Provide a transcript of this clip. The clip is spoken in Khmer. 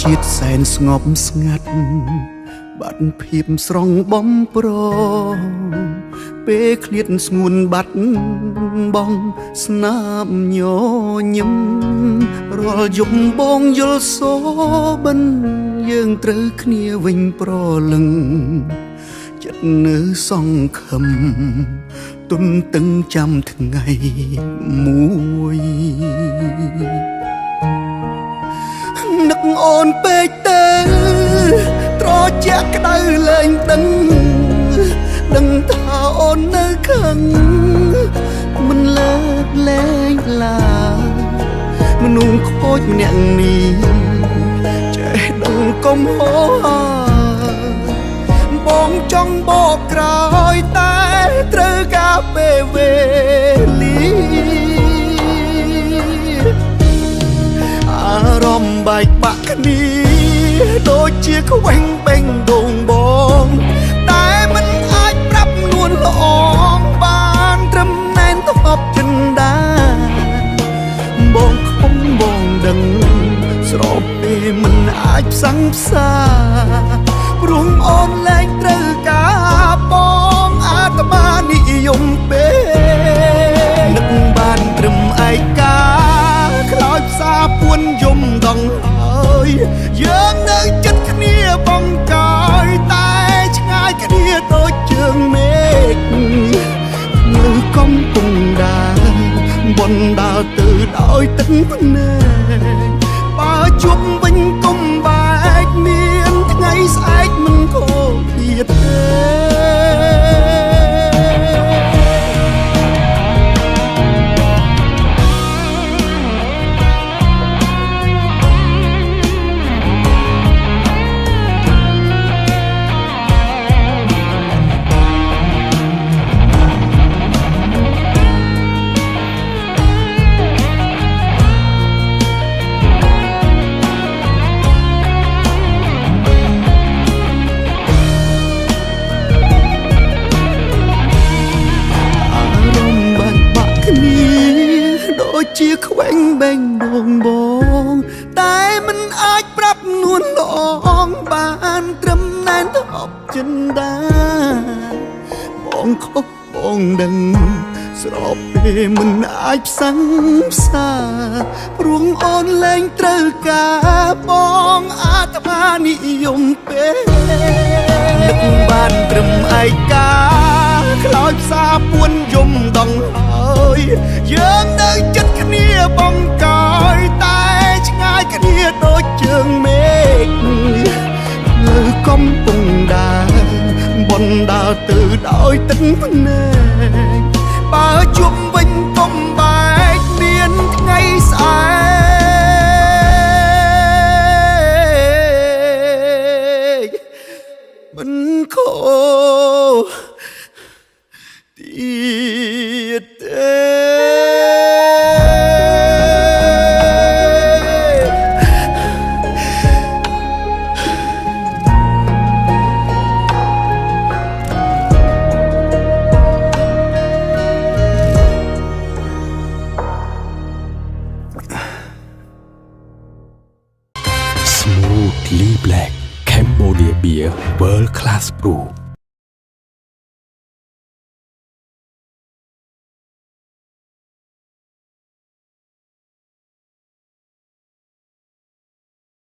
ជាតិសែនស្ងប់ស្ងាត់បាត់ភាពស្រងបំប្រងពេលឃ្លាតស្ងួនបាត់បងស្នាមញញឹមរាល់យប់បងយល់សូបិនយើងត្រូវគ្នាវិញប្រលឹងចិត្តនៅសង្ឃឹមទុនតឹងចាំថ្ងៃមួយនឹកអូនពេកទៅត្រជាក់ក្តៅលែងដឹងថាអូននៅខឹងមិនលើកលែងឡើយមនុស្សខូចម្នាក់នេះចេះដឹងកុំហោបងចង់បកក្រោយតែត្រូវការពេលវេលាអារម្មណ៍បែកបាក់គ្នាដូចជាខ្វែងបេងដូងបងតែមិនអាចប្រាប់នួនល្អងបានត្រឹមណែនទប់ចិនដាបងខំបងដឹងស្របពេលមិនអាចផ្សឹងផ្សាព្រោះអូនលែងត្រូវការបងអាត្មានិយមពេកនឹកបានត្រឹមឯកាខ្លោចផ្សាពួនយំដងហើយយើងនៅចិត្តគ្នាបងកាយតែឆ្ងាយគ្នាដូចជើងមេឃនៅកំពុងដើរបនដើរទៅដោយទឹកភ្នែកបើជុំវិញគុំបែកមានថ្ងៃស្អែកមិនខូចទៀតទេជាខ្វែងបេងដូងបងតែមិនអាចប្រាប់នួនល្អងបានត្រឹមណែនទប់ចិនដាបងខុសបងដឹងស្របពេលមិនអាចផ្សឹងផ្សាព្រោះអូនលែងត្រូវការបងអាត្មានិយមពេកនឹកបានត្រឹមឯកាខ្លោចផ្សាពួនយំដងហើយយើងនៅចិត្តគ្នាបងកាយតែឆ្ងាយគ្នាដូចជើងមេឃនៅកំពុងដើរបនដើរទៅដោយទឹកភ្នែកបើជុំវិញកុំបែកមានថ្ងៃស្អែកមិនខូចទៀតទេSmoothly Black Cambodia Beer World Class Brew